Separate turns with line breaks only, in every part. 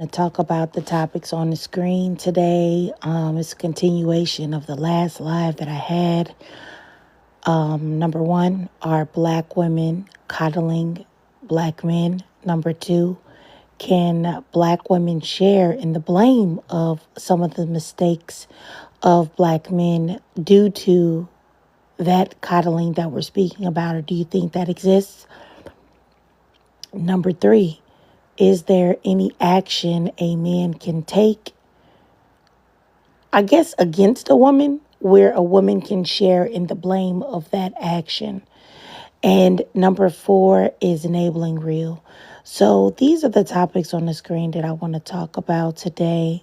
To talk about the topics on the screen today. It's a continuation of the last live that I had. Number one, are black women coddling black men? Number two, can black women share in the blame of some of the mistakes of black men due to that coddling that we're speaking about, or do you think that exists? Number three, is there any action a man can take, I guess, against a woman where a woman can share in the blame of that action? And number four is enabling real. So these are the topics on the screen that I want to talk about today.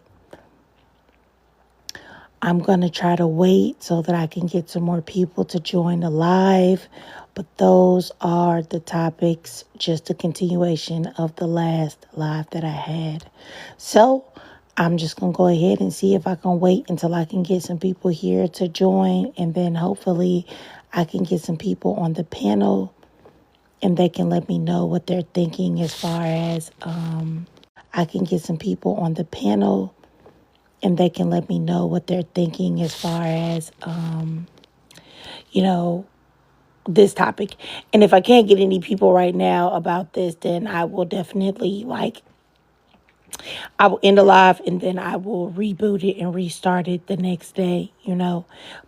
I'm going to try to wait so that I can get some more people to join the live. But those are the topics, just a continuation of the last live that I had. So I'm just going to go ahead and see if I can wait until I can get some people here to join. And then hopefully I can get some people on the panel and they can let me know what they're thinking as far as I can get some people on the panel and they can let me know what they're thinking as far as, this topic. And if I can't get any people right now about this, then I will definitely, I will end the live and then I will reboot it and restart it the next day,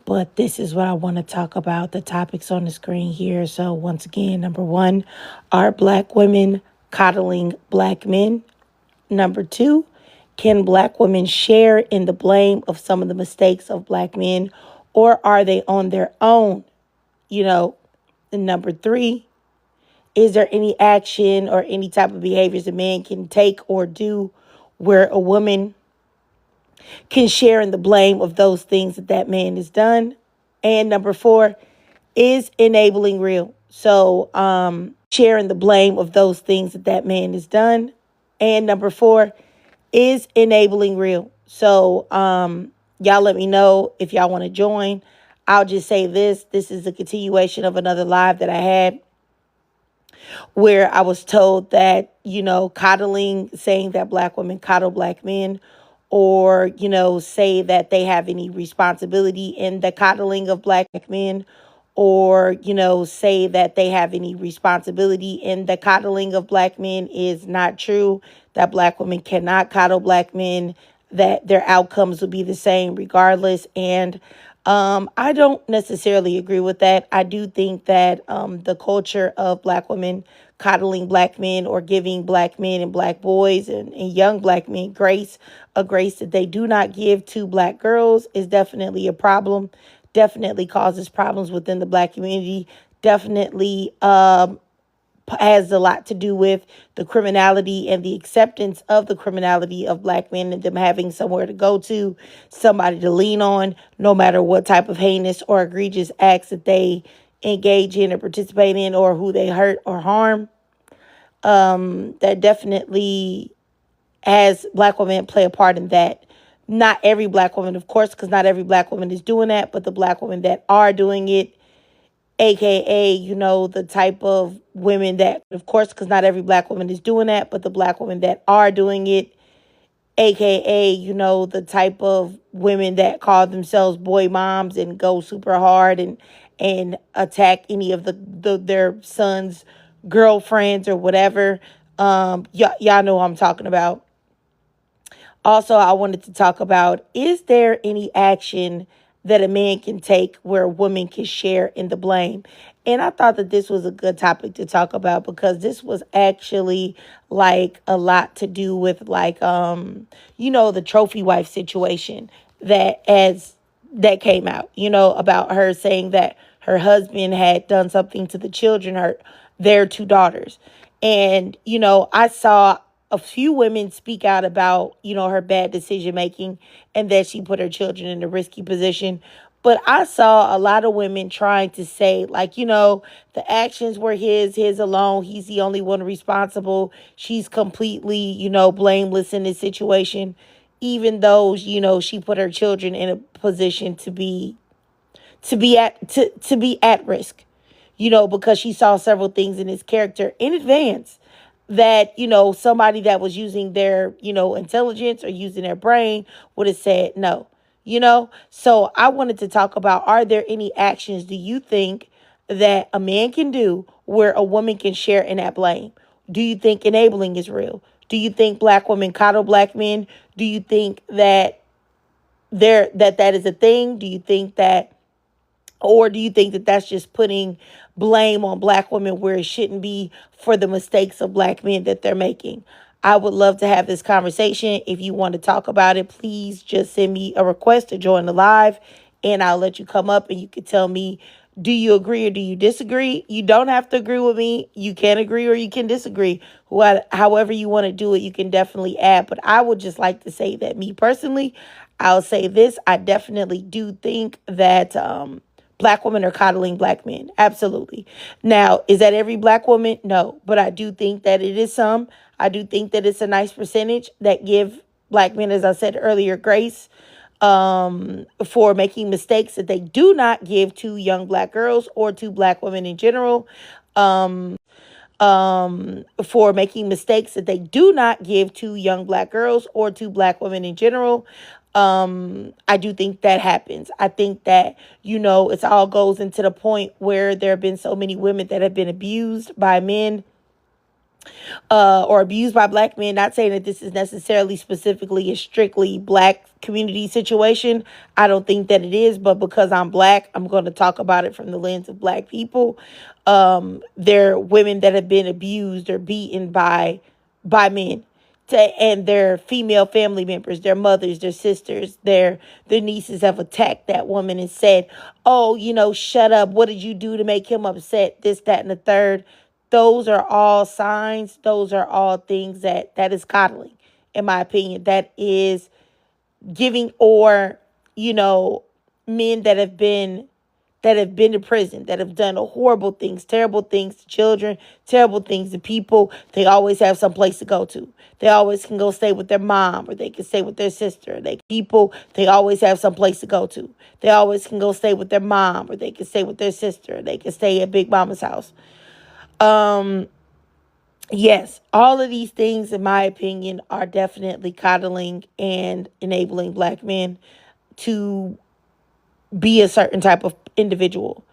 But this is what I want to talk about, the topics on the screen here. So once again, number one, are black women coddling black men? Number two, can black women share in the blame of some of the mistakes of black men, or are they on their own? And number three, is there any action or any type of behaviors a man can take or do where a woman can share in the blame of those things that man has done? And number four, is enabling real? So, share in the blame of those things that man has done. And number four, is enabling real? So, y'all let me know if y'all want to join. I'll just say this. This is a continuation of another live that I had where I was told that, coddling, saying that black women coddle black men, or, say that they have any responsibility in the coddling of black men, or, say that they have any responsibility in the coddling of black men is not true, that black women cannot coddle black men, that their outcomes will be the same regardless. And I don't necessarily agree with that. I do think that the culture of black women coddling black men or giving black men and black boys and young black men grace, a grace that they do not give to black girls, is definitely a problem. Definitely causes problems within the black community. Definitely has a lot to do with the criminality and the acceptance of the criminality of black men and them having somewhere to go to, somebody to lean on, no matter what type of heinous or egregious acts that they engage in or participate in, or who they hurt or harm. That definitely has black women play a part in that. Not every black woman, of course, because not every black woman is doing that, but the black women that are doing it, AKA, the type of women that, of course, because not every black woman is doing that, but the black women that are doing it, AKA, the type of women that call themselves boy moms and go super hard and attack any of their sons' girlfriends or whatever. Y'all know what I'm talking about. Also, I wanted to talk about, is there any action that a man can take where a woman can share in the blame? And I thought that this was a good topic to talk about because this was actually like a lot to do with the trophy wife situation that came out, about her saying that her husband had done something to the children, their two daughters. And, I saw a few women speak out about, her bad decision making and that she put her children in a risky position. But I saw a lot of women trying to say, the actions were his alone. He's the only one responsible. She's completely, blameless in this situation, even though, she put her children in a position to be at risk, because she saw several things in his character in advance that, somebody that was using their, intelligence or using their brain would have said no, So I wanted to talk about, are there any actions do you think that a man can do where a woman can share in that blame? Do you think enabling is real? Do you think black women coddle black men? Do you think that that is a thing? Do you think that, or do you think that that's just putting blame on black women where it shouldn't be for the mistakes of black men that they're making? I would love to have this conversation. If you want to talk about it, please just send me a request to join the live and I'll let you come up and you can tell me, do you agree or do you disagree? You don't have to agree with me. You can agree or you can disagree. However you want to do it, you can definitely add. But I would just like to say that me personally, I'll say this. I definitely do think that black women are coddling black men. Absolutely. Now, is that every black woman? No. But I do think that it is some. I do think that it's a nice percentage that give black men, as I said earlier, grace for making mistakes that they do not give to young black girls or to black women in general. For making mistakes that they do not give to young black girls or to black women in general. I do think that happens. I think that, it all goes into the point where there have been so many women that have been abused by men or abused by black men. Not saying that this is necessarily specifically a strictly black community situation. I don't think that it is, but because I'm black, I'm going to talk about it from the lens of black people. There are women that have been abused or beaten by men. And their female family members, their mothers, their sisters, their nieces have attacked that woman and said, oh, shut up. What did you do to make him upset? This, that, and the third. Those are all signs. Those are all things that is coddling, in my opinion. That is giving, or, men that have been to prison, that have done horrible things, terrible things to children, terrible things to people. They always have some place to go to. They always can go stay with their mom, or they can stay with their sister. They always have some place to go to. They always can go stay with their mom, or they can stay with their sister. They can stay at Big Mama's house. Yes, all of these things, in my opinion, are definitely coddling and enabling black men to be a certain type of individual.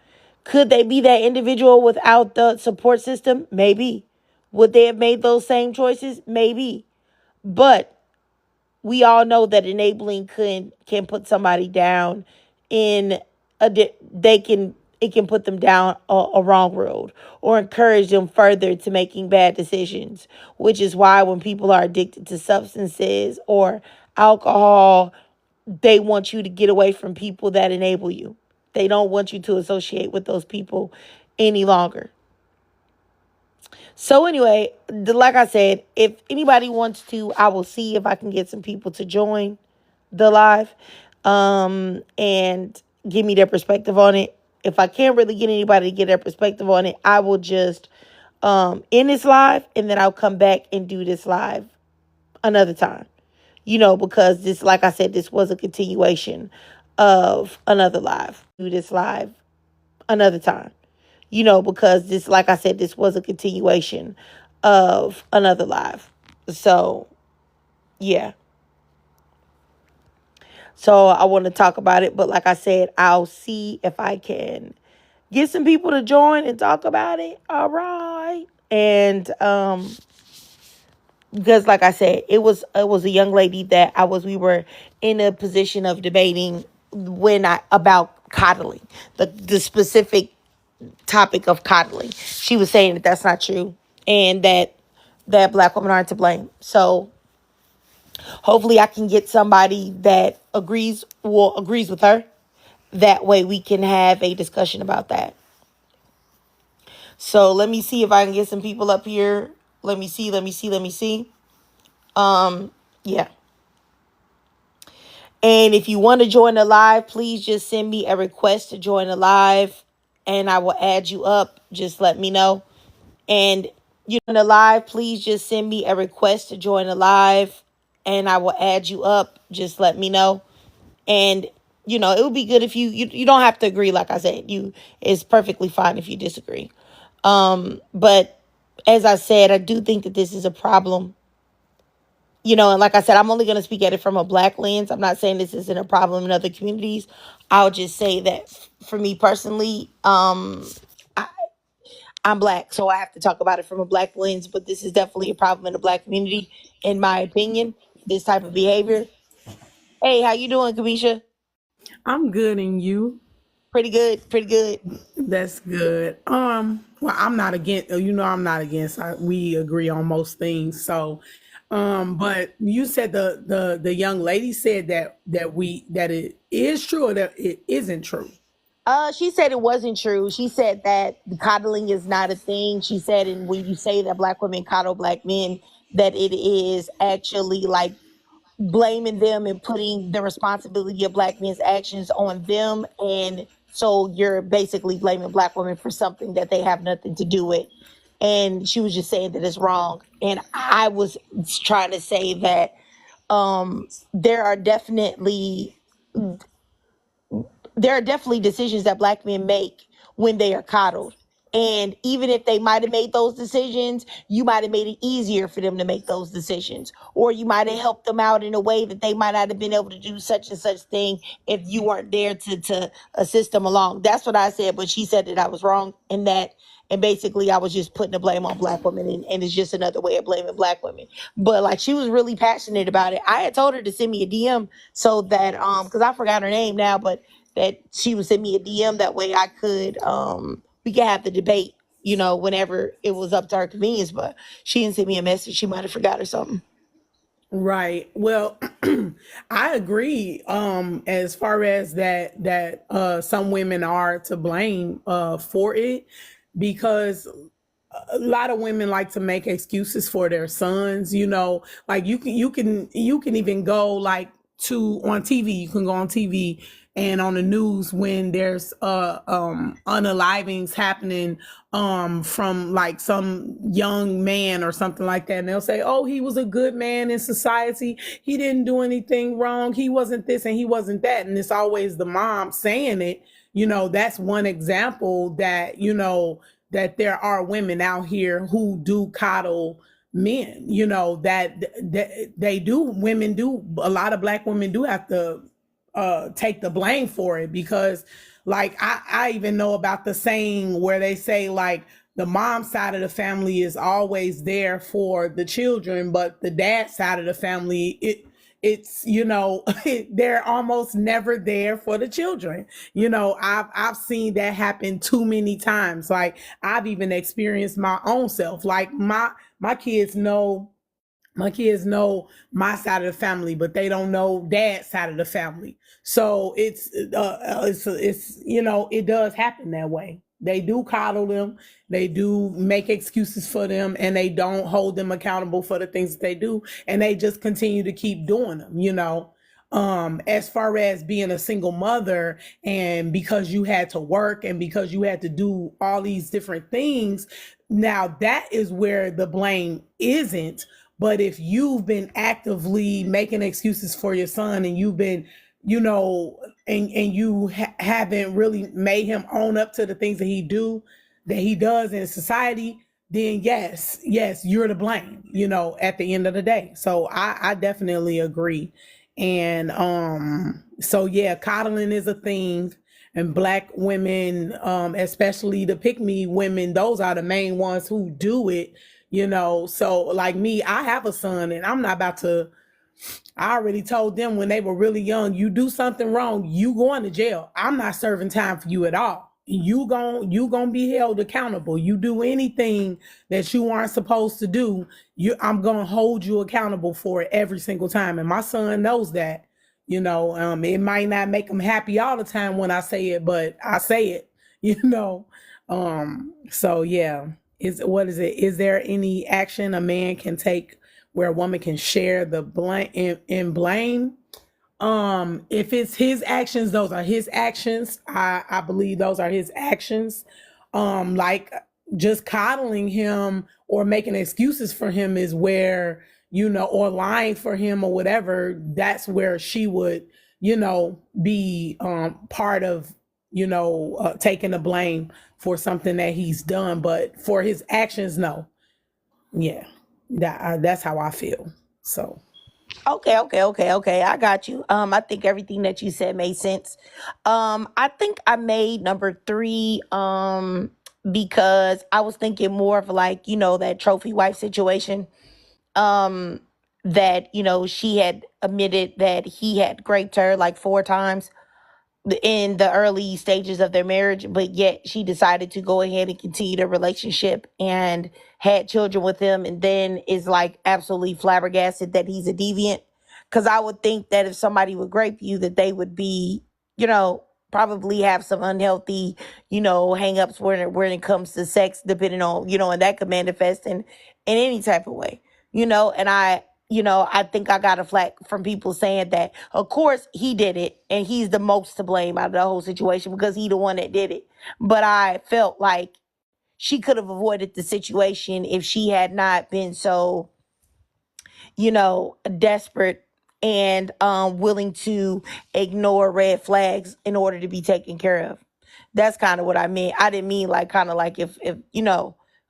Could they be that individual without the support system? Maybe. Would they have made those same choices? Maybe. But we all know that enabling can put somebody down in it can put them down a wrong road or encourage them further to making bad decisions, which is why when people are addicted to substances or alcohol, they want you to get away from people that enable you. They don't want you to associate with those people any longer. So anyway, like I said, if anybody wants to, I will see if I can get some people to join the live and give me their perspective on it. If I can't really get anybody to get their perspective on it, I will just end this live and then I'll come back and do this live another time. Because this, like I said, this was a continuation of another live. Do this live another time. Because this, like I said, this was a continuation of another live. So, yeah. So I want to talk about it. But like I said, I'll see if I can get some people to join and talk about it. All right. And because like I said, it was a young lady that we were in a position of debating about coddling, the specific topic of coddling. She was saying that that's not true and that black women aren't to blame. So hopefully I can get somebody that agrees with her. That way we can have a discussion about that. So let me see if I can get some people up here. Let me see. Yeah. And if you want to join the live, please just send me a request to join the live and I will add you up. Just let me know. And you in the live, please just send me a request to join the live and I will add you up. Just let me know. And it would be good if you don't have to agree. Like I said, it's perfectly fine if you disagree. But as I said, I do think that this is a problem. And like I said, I'm only going to speak at it from a black lens. I'm not saying this isn't a problem in other communities. I'll just say that for me personally, I, I'm black, so I have to talk about it from a black lens. But this is definitely a problem in the black community, in my opinion. This type of behavior. Hey, how you doing, Kamisha?
I'm good and you?
Pretty good, pretty good.
That's good. Well, I'm not against, I'm not against. We agree on most things. So, but you said the young lady said that it is true or that it isn't true.
She said it wasn't true. She said that coddling is not a thing. She said, and when you say that black women coddle black men, that it is actually like blaming them and putting the responsibility of black men's actions on them. And so you're basically blaming black women for something that they have nothing to do with. And she was just saying that it's wrong. And I was trying to say that there are definitely decisions that black men make when they are coddled. And even if they might have made those decisions, you might have made it easier for them to make those decisions. Or you might have helped them out in a way that they might not have been able to do such and such thing if you weren't there to assist them along. That's what I said, but she said that I was wrong in that. And basically, I was just putting the blame on black women, and it's just another way of blaming black women. But like, she was really passionate about it. I had told her to send me a DM so that because I forgot her name now, but that she would send me a DM. That way I could we could have the debate, whenever it was up to her convenience. But she didn't send me a message. She might have forgot or something.
Right. Well, I agree. As far as that some women are to blame for it, because a lot of women like to make excuses for their sons, like you can even go like to on TV. You can go on TV and on the news when there's unalivings happening from like some young man or something like that, and they'll say, oh, he was a good man in society, he didn't do anything wrong, he wasn't this and he wasn't that, and it's always the mom saying it. That's one example that that there are women out here who do coddle men, that they do. Women do, a lot of black women do have to take the blame for it, because like I even know about the saying where they say like the mom side of the family is always there for the children, but the dad side of the family, it's they're almost never there for the children. I've seen that happen too many times. Like I've even experienced my own self. Like my kids know my side of the family, but they don't know dad's side of the family. So it's it does happen that way. They do coddle them, they do make excuses for them, and they don't hold them accountable for the things that they do, and they just continue to keep doing them. As far as being a single mother, and because you had to work and because you had to do all these different things, now that is where the blame isn't. But if you've been actively making excuses for your son, and you've been, and you haven't really made him own up to the things that he does in society, then yes, you're to blame, at the end of the day. So I definitely agree. And so yeah, coddling is a thing. And black women, especially the pick me women, those are the main ones who do it. So like me, I have a son, and I'm not about to. I already told them when they were really young, you do something wrong, you going to jail. I'm not serving time for you at all. You gonna be held accountable. You do anything that you aren't supposed to do, I'm gonna hold you accountable for it every single time. And my son knows that. It might not make him happy all the time when I say it, but I say it. You know. So yeah. Is there any action a man can take where a woman can share the blame in blame? If it's his actions, those are his actions. I believe those are his actions. Like just coddling him or making excuses for him is where, or lying for him or whatever, that's where she would, be part of, taking the blame for something that he's done. But for his actions, no. Yeah, that's how I feel. So
Okay. I got you. I think everything that you said made sense. I think I made number three, because I was thinking more of like, that trophy wife situation. Um, that, she had admitted that he had raped her like four times in the early stages of their marriage, but yet she decided to go ahead and continue the relationship and had children with him, and then is like absolutely flabbergasted that he's a deviant. Because I would think that if somebody would rape you, that they would be, probably have some unhealthy, hangups when it comes to sex, depending on, and that could manifest in any type of way, and I think I got a flack from people saying that, of course, he did it and he's the most to blame out of the whole situation because he the one that did it. But I felt like she could have avoided the situation if she had not been so, desperate and willing to ignore red flags in order to be taken care of. That's kind of what I meant. I didn't mean like kind of like if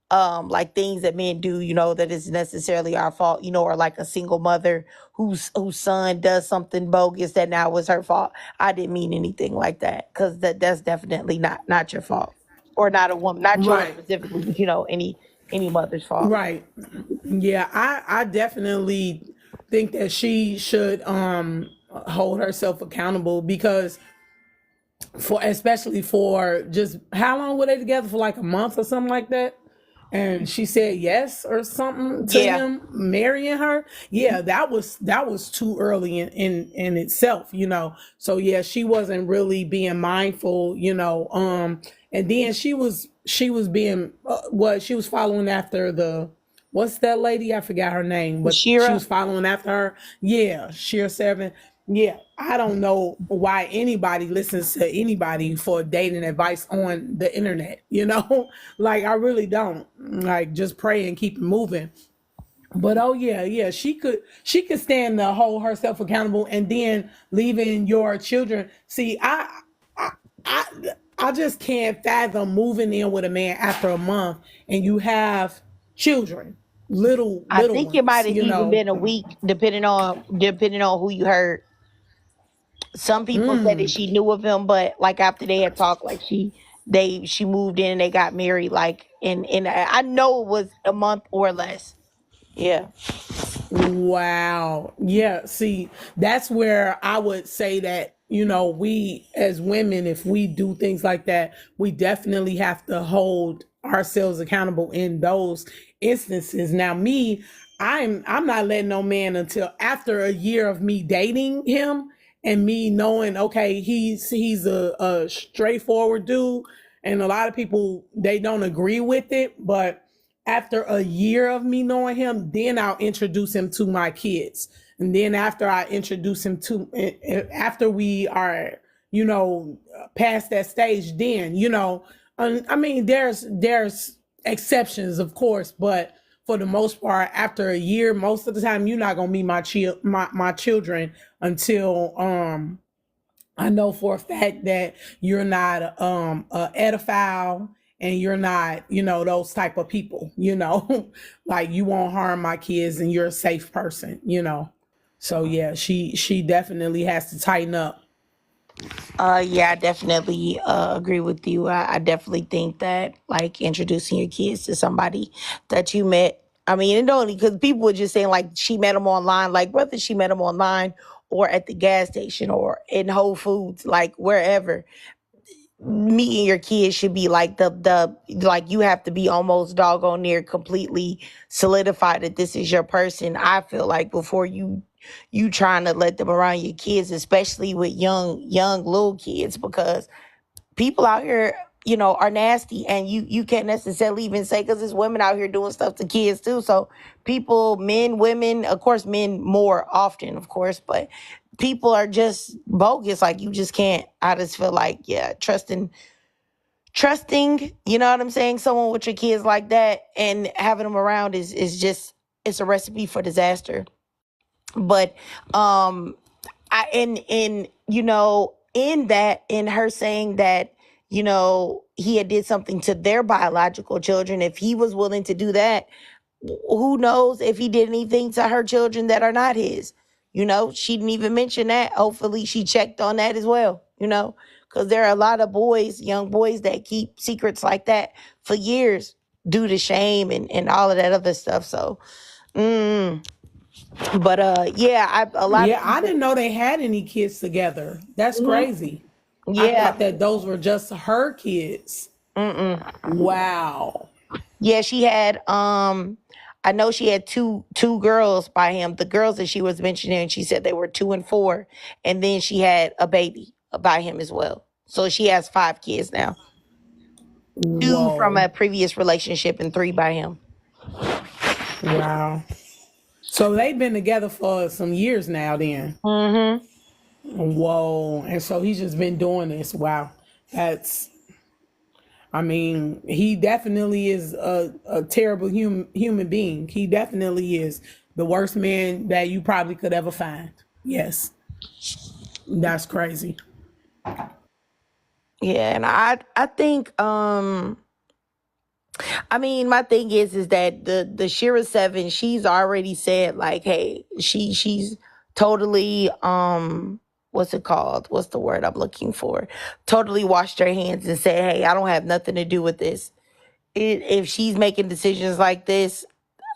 like things that men do, that is necessarily our fault, or like a single mother whose son does something bogus that now was her fault. I didn't mean anything like that, because that's definitely not your fault, or not a woman, not yours
right,
specifically, but any mother's fault.
right. Yeah, I definitely think that she should hold herself accountable because for especially for just how long were they together, for like a month or something like that, and she said yes or something to
Yeah.
him marrying her. Yeah, that was too early in itself, so yeah, she wasn't really being mindful, and then she was being what she was following after the what's that lady? I forgot her name, but she
Shira.
was following after her. Yeah, Sheer Seven. Yeah, I don't know why anybody listens to anybody for dating advice on the internet, Like I really don't. Like just pray and keep it moving. But oh yeah, yeah, she could stand to hold herself accountable and then leaving your children. See, I I I just can't fathom moving in with a man after a month and you have children, little
I
little
think it
ones,
might have even been a week, depending on who you heard. Some people said that
Mm.
she knew of him, but like after they had talked, like she moved in and they got married. Like in I know it was a month or less. Yeah.
Wow. Yeah. See, that's where I would say that, we as women, if we do things like that, we definitely have to hold ourselves accountable in those instances. Now, me, I'm not letting no man until after a year of me dating him and me knowing, okay, he's a straightforward dude. And a lot of people they don't agree with it, but after a year of me knowing him, then I'll introduce him to my kids. And then after I introduce him to, after we are, past that stage, then, I mean, there's exceptions, of course, but for the most part, after a year, most of the time, you're not gonna meet my children until I know for a fact that you're not a edophile and you're not, those type of people, like you won't harm my kids and you're a safe person. So yeah, she definitely has to tighten up.
Yeah, I definitely agree with you. I definitely think that like introducing your kids to somebody that you met. I mean, and only because people were just saying like she met him online, like whether she met him online or at the gas station or in Whole Foods, like wherever. Me and your kids should be like the like you have to be almost doggone near completely solidified that this is your person. I feel like before you trying to let them around your kids, especially with young little kids, because people out here, are nasty, and you can't necessarily even say, because there's women out here doing stuff to kids too. So people, men, women, of course, men more often, of course, but people are just bogus. Like you just can't. I just feel like, yeah, trusting, you know what I'm saying, someone with your kids like that and having them around is just, it's a recipe for disaster. But I in in that, in her saying that, he had did something to their biological children, if he was willing to do that, who knows if he did anything to her children that are not his. She didn't even mention that. Hopefully she checked on that as well, because there are a lot of boys, young boys, that keep secrets like that for years due to shame and all of that other stuff. So, mm, but yeah, a lot of
Yeah, I
people,
didn't know they had any kids together. That's
mhm,
crazy. I
yeah,
thought that those were just her kids.
mm-mm.
Wow.
Yeah, she had I know she had two girls by him. The girls that she was mentioning, she said they were 2 and 4, and then she had a baby by him as well. So she has 5 kids now. 2 from
Whoa.
a previous relationship and 3 by him.
Wow. So they've been together for some years now then.
Mm-hmm.
Whoa. And so he's just been doing this. Wow. That's, I mean, he definitely is a terrible human being. He definitely is the worst man that you probably could ever find. Yes. That's crazy.
Yeah, and I think I mean, my thing is that the Shira 7, she's already said, like, hey, she's totally what's it called? What's the word I'm looking for? Totally washed her hands and said, hey, I don't have nothing to do with this. If she's making decisions like this,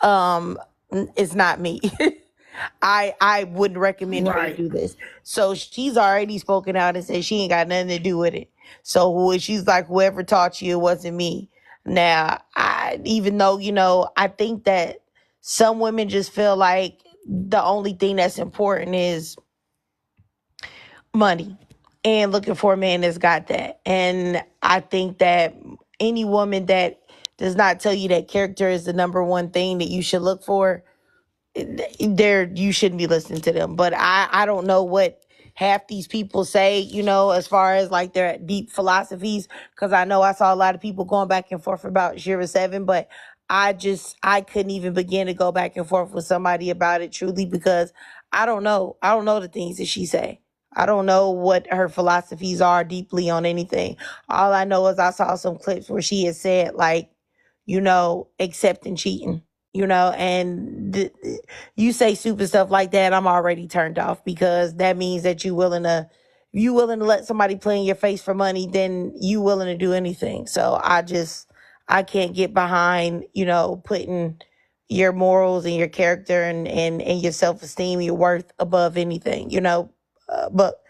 um it's not me. I wouldn't recommend her to
Right.
do this. So she's already spoken out and said she ain't got nothing to do with it. So she's like, whoever taught you, it wasn't me. Now, even though, I think that some women just feel like the only thing that's important is money and looking for a man that's got that. And I think that any woman that does not tell you that character is the number one thing that you should look for, you shouldn't be listening to them. But I don't know what half these people say, as far as like their deep philosophies, because I know I saw a lot of people going back and forth about Shira 7, but I couldn't even begin to go back and forth with somebody about it truly, because I don't know the things that she say. I don't know what her philosophies are deeply on anything. All I know is I saw some clips where she has said, like, accepting cheating, and you say stupid stuff like that, I'm already turned off, because that means that you willing to let somebody play in your face for money, then you willing to do anything. So I can't get behind, putting your morals and your character and your self-esteem, your worth above anything, but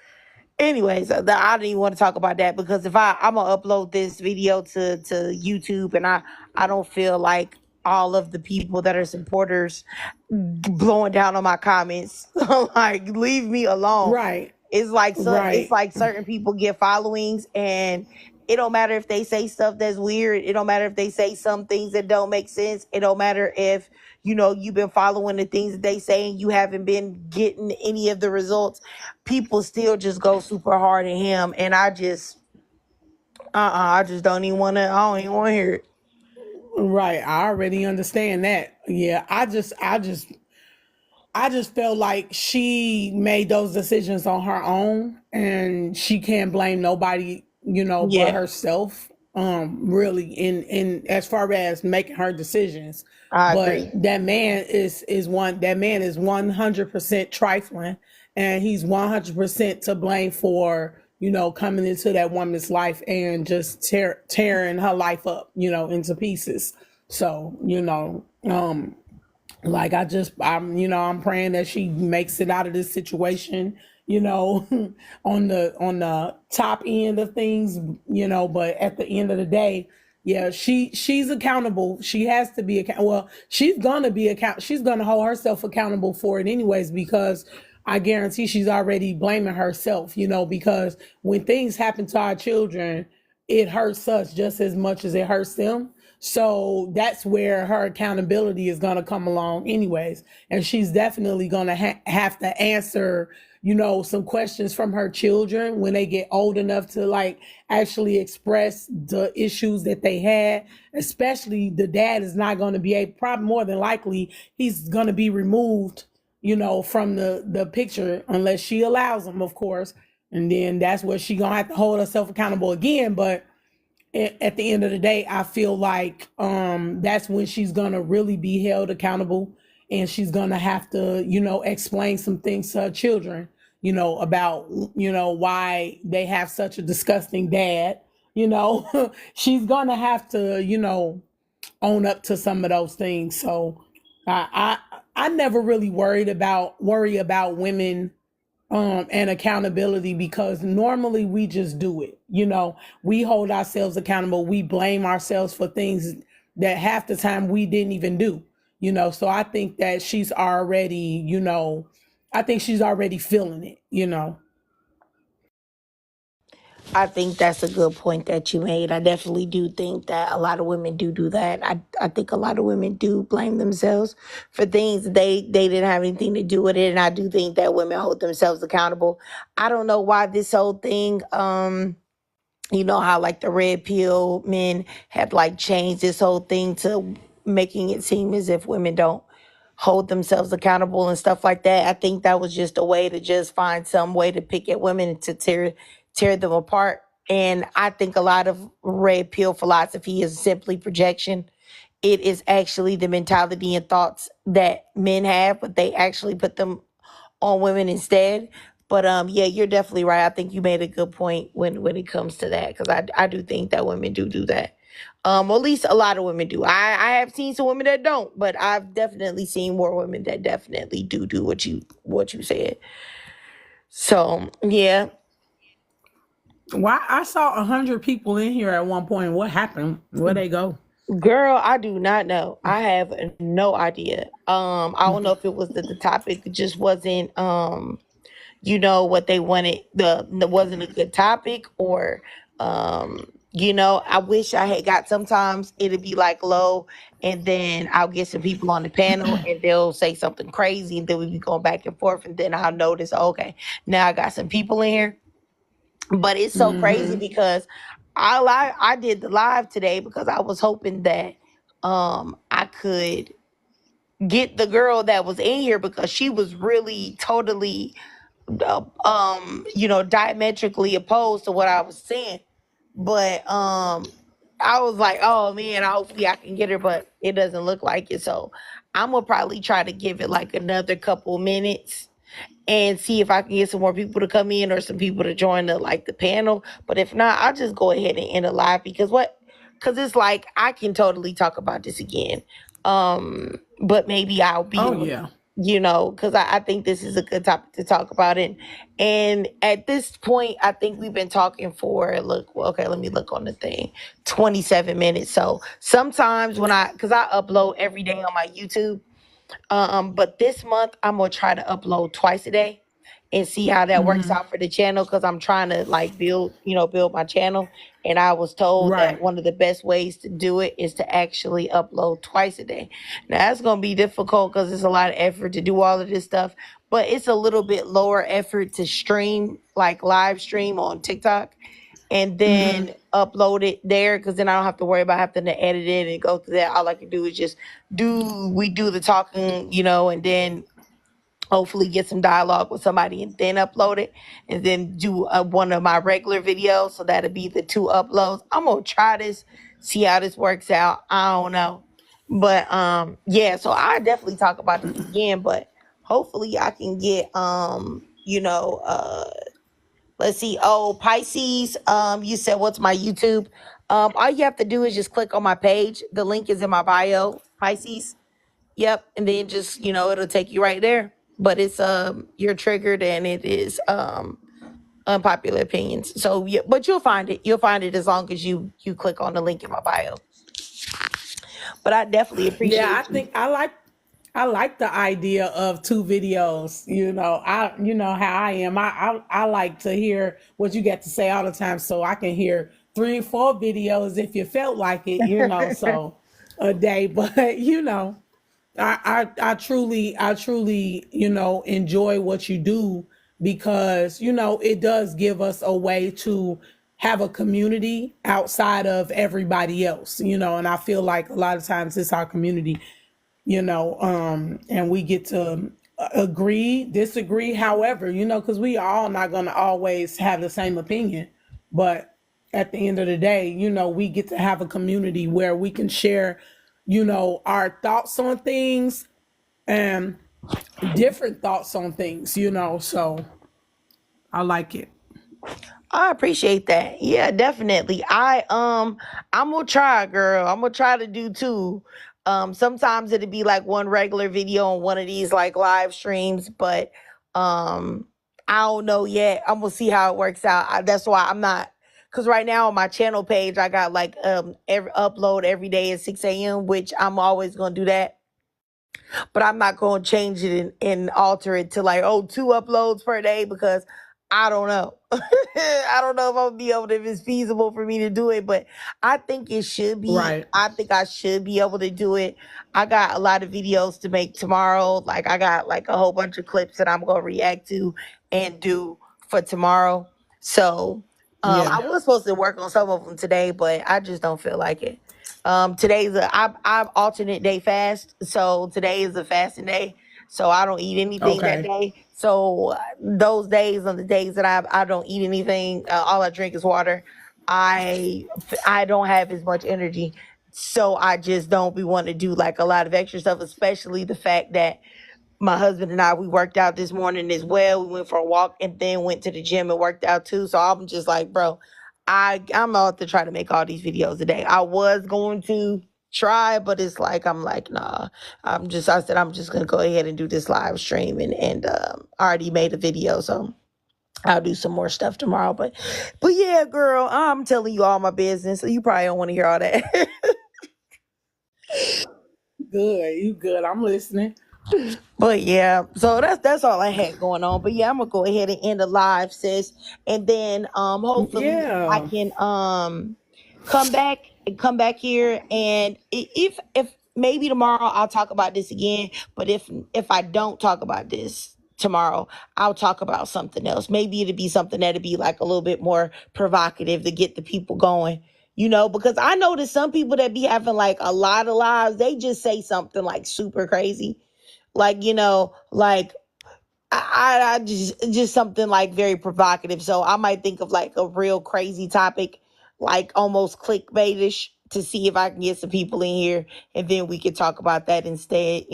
anyways, I don't even want to talk about that, because if I'm gonna upload this video to YouTube, and I don't feel like all of the people that are supporters blowing down on my comments, like, leave me alone.
Right.
It's
Right.
like certain people get followings, and it don't matter if they say stuff that's weird. It don't matter if they say some things that don't make sense. It don't matter if you've been following the things that they say and you haven't been getting any of the results. People still just go super hard at him, and I just don't even want to. I don't even want to hear it.
Right. I already understand that. Yeah. I just felt like she made those decisions on her own, and she can't blame nobody, but
Yeah,
herself. Really, in as far as making her decisions.
I
But
agree.
that man is 100% trifling, and he's 100% to blame for coming into that woman's life and just tearing her life up, into pieces. So like I'm praying that she makes it out of this situation, on the top end of things, but at the end of the day, yeah, she's accountable. She has to be well, she's gonna hold herself accountable for it anyways, because I guarantee she's already blaming herself, because when things happen to our children, it hurts us just as much as it hurts them. So that's where her accountability is going to come along, anyways. And she's definitely going to have to answer, some questions from her children when they get old enough to like actually express the issues that they had. Especially the dad is not going to be able, probably more than likely, he's going to be removed, from the picture unless she allows him, of course. And then that's where she gonna have to hold herself accountable again. But at the end of the day, I feel like that's when she's gonna really be held accountable, and she's gonna have to, explain some things to her children, about why they have such a disgusting dad. She's gonna have to, own up to some of those things. So I never really worry about women and accountability, because normally we just do it. We hold ourselves accountable. We blame ourselves for things that half the time we didn't even do. So I think that she's already, I think she's already feeling it.
I think that's a good point that you made. I definitely do think that a lot of women do that. I think a lot of women do blame themselves for things they didn't have anything to do with it, and I do think that women hold themselves accountable. I don't know why this whole thing. You know how like the red pill men have like changed this whole thing to making it seem as if women don't hold themselves accountable and stuff like that. I think that was just a way to just find some way to pick at women to tear them apart. And I think a lot of red pill philosophy is simply projection. It is actually the mentality and thoughts that men have, but they actually put them on women instead. But yeah, you're definitely right. I think you made a good point when it comes to that, because I do think that women do that. Or at least a lot of women do. I have seen some women that don't, but I've definitely seen more women that definitely do what you said. So yeah,
Why I saw 100 people in here at one point. What happened? Where they go?
girl, I do not know. I have no idea. I don't know if it was that the topic just wasn't what they wanted, the wasn't a good topic, or I wish I had got, sometimes it'd be like low, and then I'll get some people on the panel and they'll say something crazy, and then we be going back and forth, and then I'll notice, okay, now I got some people in here. But it's so crazy
Hmm.
because I did the live today because I was hoping that I could get the girl that was in here, because she was really totally diametrically opposed to what I was saying. But I was like, oh man, hopefully I can get her, but it doesn't look like it. So I'm gonna probably try to give it like another couple minutes and see if I can get some more people to come in or some people to join the panel. But if not, I'll just go ahead and end it live, because it's like I can totally talk about this again. But maybe I'll be
Oh
on,
yeah.
because I think this is a good topic to talk about it. And at this point, I think we've been talking for, look, well, okay, let me look on the thing, 27 minutes. So sometimes because I upload every day on my YouTube, but this month I'm gonna try to upload twice a day and see how that works
Hmm.
out for the channel, because I'm trying to like build my channel. And I was told that
Right.
one of the best ways to do it is to actually upload twice a day. Now that's gonna be difficult because it's a lot of effort to do all of this stuff, but it's a little bit lower effort to stream, like live stream on TikTok and then
Hmm.
upload it there, because then I don't have to worry about having to edit it and go through that. All I can do is just do the talking, and then hopefully get some dialogue with somebody and then upload it, and then do one of my regular videos. So that'll be the two uploads. I'm gonna try this, see how this works out. I don't know, but yeah. So I definitely talk about this again, but hopefully I can get let's see. Oh, Pisces. You said what's my YouTube? All you have to do is just click on my page. The link is in my bio. Pisces. Yep, and then just it'll take you right there. But it's you're triggered, and it is unpopular opinions. So yeah, but you'll find it. You'll find it as long as you click on the link in my bio. But I definitely
Yeah, I
appreciate you.
think I like the idea of two videos. You know how I am. I like to hear what you got to say all the time, so I can hear 3 or 4 videos if you felt like it. So a day. But I truly enjoy what you do, because it does give us a way to have a community outside of everybody else. And I feel like a lot of times it's our community, and we get to agree, disagree, however, because we are all not going to always have the same opinion. But at the end of the day, we get to have a community where we can share, our thoughts on things and different thoughts on things, so I like it.
I appreciate that. Yeah, definitely. I'm gonna try, girl. I'm gonna try to do two. Sometimes it'd be like one regular video on one of these like live streams, but um I don't know yet. I'm gonna see how it works out. That's why I'm not, because right now on my channel page I got like every upload every day at 6 a.m., which I'm always gonna do that, but I'm not going to change it and alter it to like, oh, two uploads per day, because I don't know. I don't know if I'll be able to, if it's feasible for me to do it, but I think it should be.
Right.
I think I should be able to do it. I got a lot of videos to make tomorrow. Like I got like a whole bunch of clips that I'm going to react to and do for tomorrow. So I
Yeah.
was supposed to work on some of them today, but I just don't feel like it. Today's I'm alternate day fast, so today is a fasting day. So I don't eat anything that
Okay.
day. So those days on the days that I don't eat anything, all I drink is water. I don't have as much energy, so I just don't be wanting to do like a lot of extra stuff, especially the fact that my husband and I, we worked out this morning as well. We went for a walk and then went to the gym and worked out too. So I'm just like, bro, I'm out to try to make all these videos a day. I was going to try, but it's like I'm like, nah. I said I'm just gonna go ahead and do this live stream, and I already made a video, so I'll do some more stuff tomorrow. But yeah, girl, I'm telling you all my business. So you probably don't want to hear all that.
Good. You good. I'm listening.
But yeah, so that's all I had going on. But yeah, I'm gonna go ahead and end the live, sis, and then hopefully I
Yeah.
can come back here, and if maybe tomorrow I'll talk about this again. But if I don't talk about this tomorrow, I'll talk about something else. Maybe it'll be something that'll be like a little bit more provocative to get the people going. Because I know that some people that be having like a lot of lives, they just say something like super crazy, like like I just something like very provocative. So I might think of like a real crazy topic, like almost clickbaitish, to see if I can get some people in here, and then we could talk about that instead.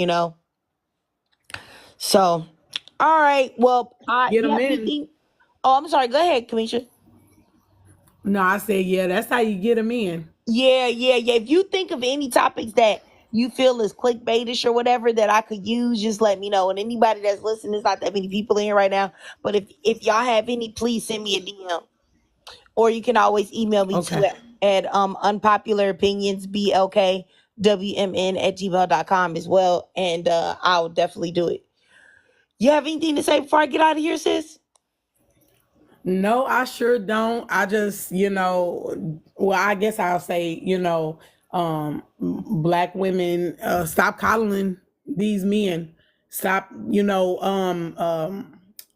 So all right, well,
Get
you
them
have
in.
anything? Oh, I'm sorry, go ahead, Kamisha.
No, I said, yeah, that's how you get them in.
Yeah, yeah, yeah. If you think of any topics that you feel is clickbaitish or whatever that I could use, just let me know. And anybody that's listening, there's not that many people in here right now. But if y'all have any, please send me a DM. Or you can always email me too
Okay.
at unpopular opinions blkwmn at gmail.com as well. And I'll definitely do it. You have anything to say before I get out of here, sis?
No, I sure don't. I just, well, I guess I'll say, black women, stop coddling these men. Stop,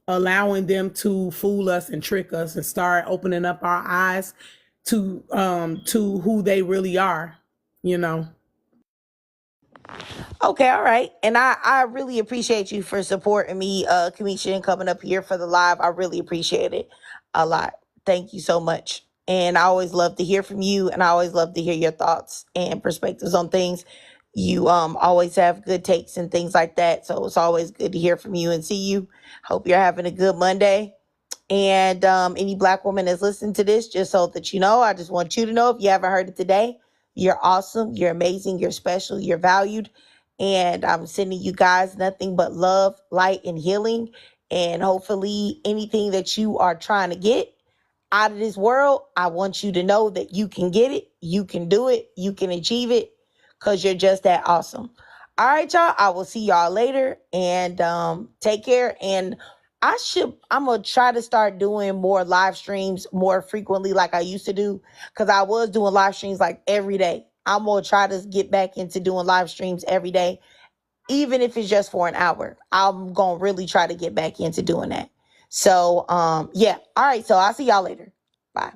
allowing them to fool us and trick us, and start opening up our eyes to who they really are, you know.
Okay, all right. And I really appreciate you for supporting me, Kamisha, and coming up here for the live. I really appreciate it a lot. Thank you so much. And I always love to hear from you, and I always love to hear your thoughts and perspectives on things. You always have good takes and things like that. So it's always good to hear from you and see you. Hope you're having a good Monday. And any black woman that's listening to this, just so that you know, I just want you to know, if you haven't heard it today, you're awesome, you're amazing, you're special, you're valued. And I'm sending you guys nothing but love, light, and healing. And hopefully, anything that you are trying to get out of this world, I want you to know that you can get it, you can do it, you can achieve it, because you're just that awesome. All right, y'all. I will see y'all later, and take care. And I'm gonna try to start doing more live streams more frequently, like I used to do, because I was doing live streams like every day. I'm gonna try to get back into doing live streams every day, even if it's just for an hour. I'm gonna really try to get back into doing that. So yeah. All right. So I'll see y'all later. Bye.